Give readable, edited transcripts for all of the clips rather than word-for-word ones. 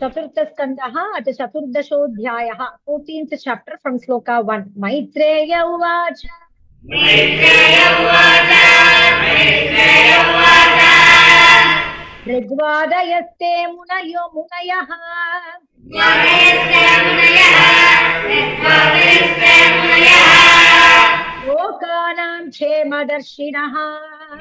Chaturtha Skandaha at Chaturdashodhyayah, 14th chapter from Sloka 1. Maitreya Uvacha. Maitreya Uvacha. Maitreya Uvacha. Rigvadayaste munayo munayaha. Rigvadayaste munayaha. Rigvadayaste munayaha. Lokanam Ksemadarshinaha.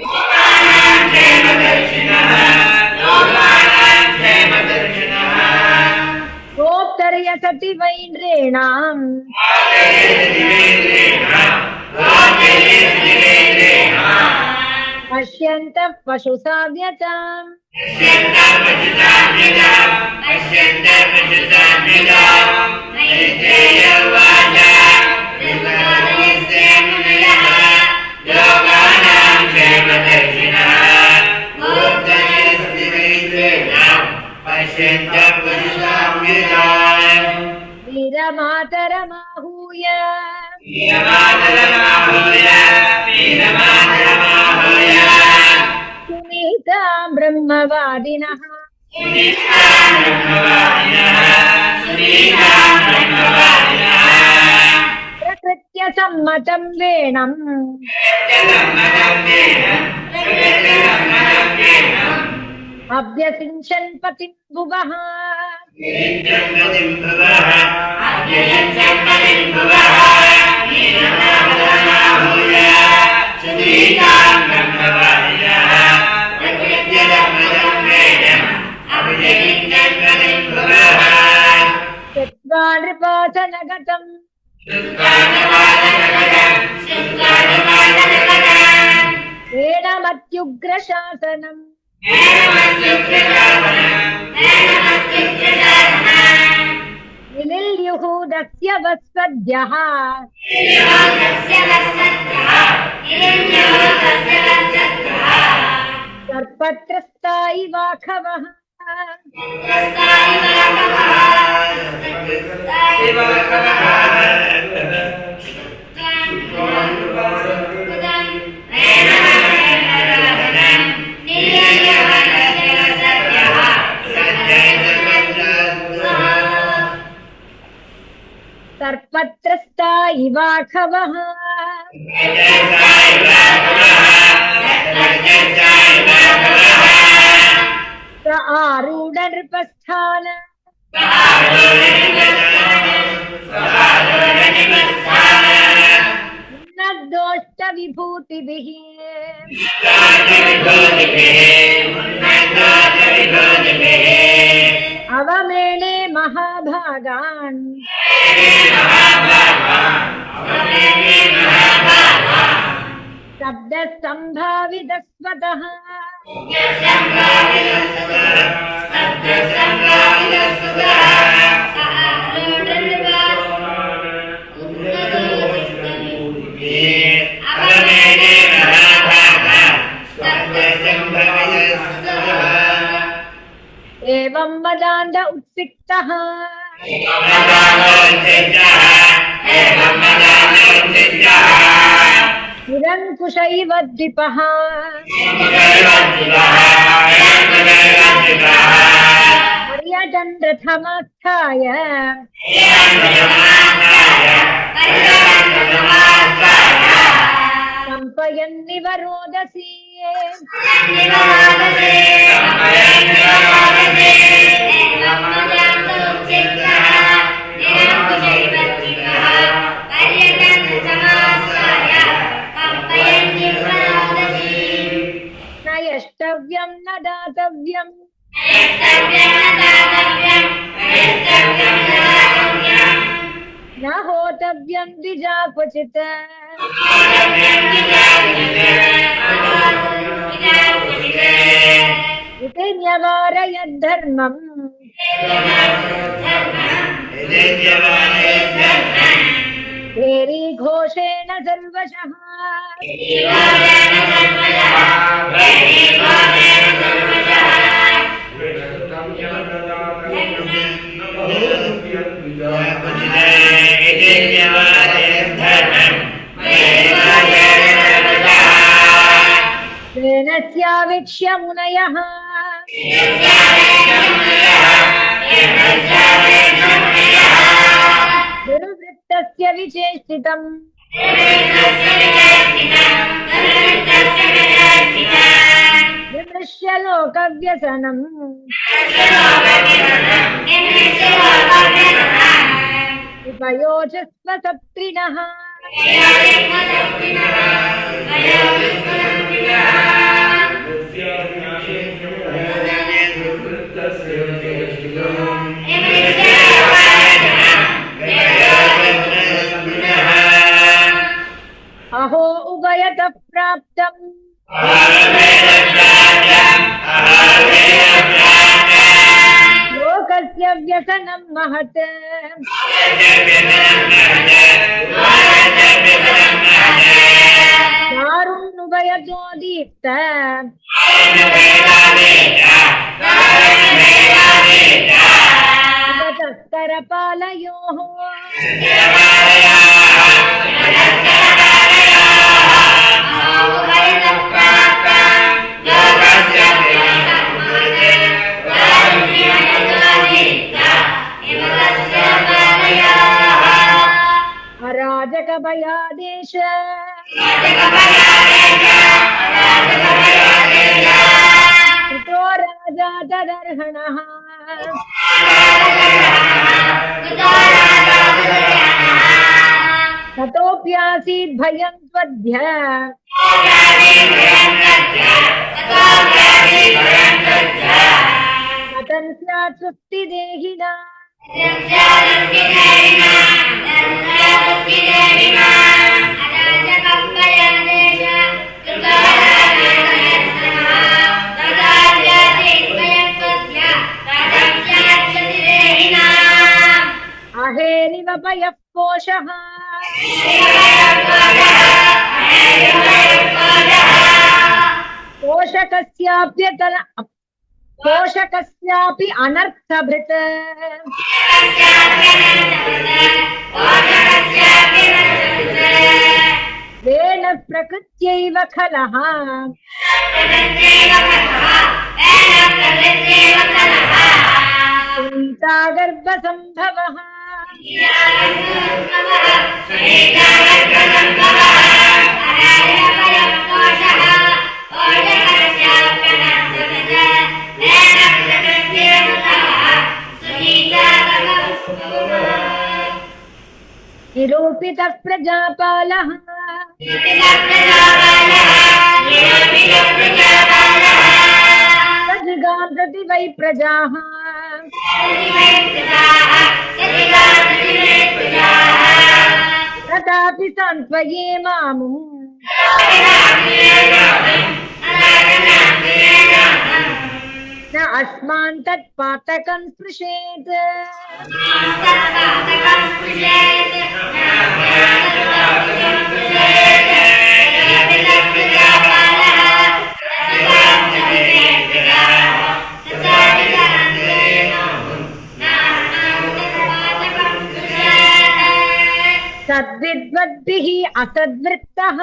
Lokanam Ksemadarshinaha. Lokanam Ksemadarshinaha. Goptarya Sati Vaindrenam. Pashyanta Pashu Sadhyatam. Pashyanta Pashu Sadhyatam. Pashyanta Pashu Sadhyatam. Maitreya Uvacha. Rigvadayaste munayaha. Lokanam Ksemadarshinaha. Goptarya Sati Vaindrenam. Pashyanta Pashu Sadhyatam. Veeramataramahuya. Veeramataramahuya. Veeramataramahuya. Sunitam Brahmavadinaha. Sunitam Brahmavadinaha. Sunitam Brahmavadinaha. Prakritya Sammatam Venam. Prakritya Sammatam Venam. Prakritya Sammatam Venam. Abhyasinchen Patim Bhuvaha. Abhyasinchen Patim Bhuvaha. Abhyasinchen Patim Bhuvaha. Veeramataramahuya. Sunitam Brahmavadinaha. Prakritya Sammatam Venam. Abhyasinchen Patim Bhuvaha. Shetva Nripasanagatam. Venamatyugra Shasanam. Nililyuhu Dasya Vaspadhyaha. Sarpatrasta Ivakavaha. Sarpatrasta Ivakavaha. Sa Aruda Nripasthana. Unnaddoshta Vibhutibihi. Avamene Mahabhagan. Sabda Sambhavidasvataha. Evam Madanda Utsiktaha. Nirankushaiva Dvipaha. Paryatan Rathamasthaya. Sampayan Nivarodasi. Nayashtavyam Nadatavyam. Nahotavyam Dvijakvachita. Ite Nyavarayad Dharmam. Veri Ghoshena Sarvashaha. Venasya Vikshya Munayah. धनुर्विद्धस्य विचेष्टितम् विमृश्य लोकव्यसनम् उपयोजस्व सप्त्रिणः अहो उभयतः प्राप्तम् लोकस्य व्यसनं महत् दारुण्युभयतोदीप्त करपालयोः अराजकभयादेश कृतो राजा तदर्हणः ततोऽप्यासीत् भयं त्वद्य कथं स्यात् सुप्तिदेहिना अहेनिव पयः कोशः पोषकस्यापि अनर्थभृत् when प्रकृत्यैव खलः चिन्ता गर्भसम्भवः निरूपितः प्रजापालः सजगां प्रति वै प्रजाः तथापि सान्त्वये मामुम् न अस्मान् तत्पातकं स्पृशेत् तद्विद्वद्भिः असद्वृत्तः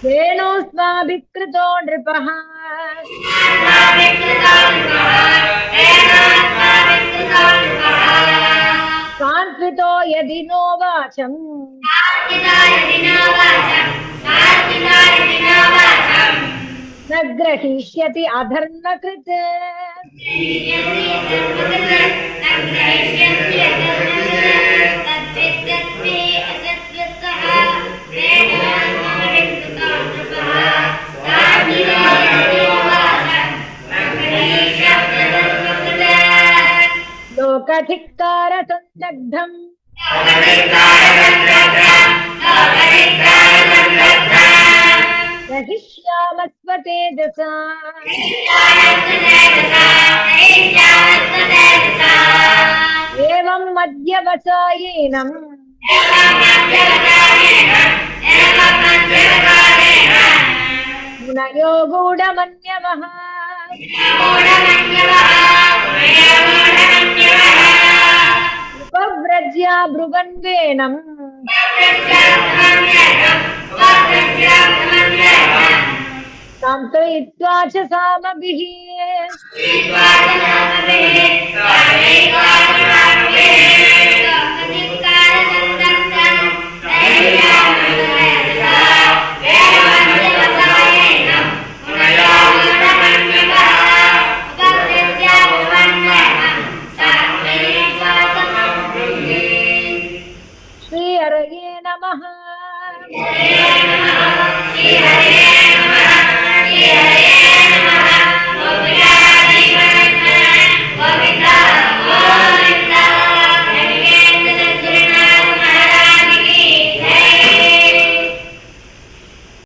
तेनोऽस्माभिकृतो नृपः सान्त्वितो यदि नो वाचम् न ग्रहीष्यति अधर्मकृत् लोकधिक्कार संदग्धम् रहिष्यामस्व तेजसा एवं मध्यवसायेनम् मुनयो गूढमन्यवः उपव्रज्य भृगन्वेनम् तं स्वाकयित्वा च सामभिः ईश्वरनामभिः स्वाकयित्वा च सामभिः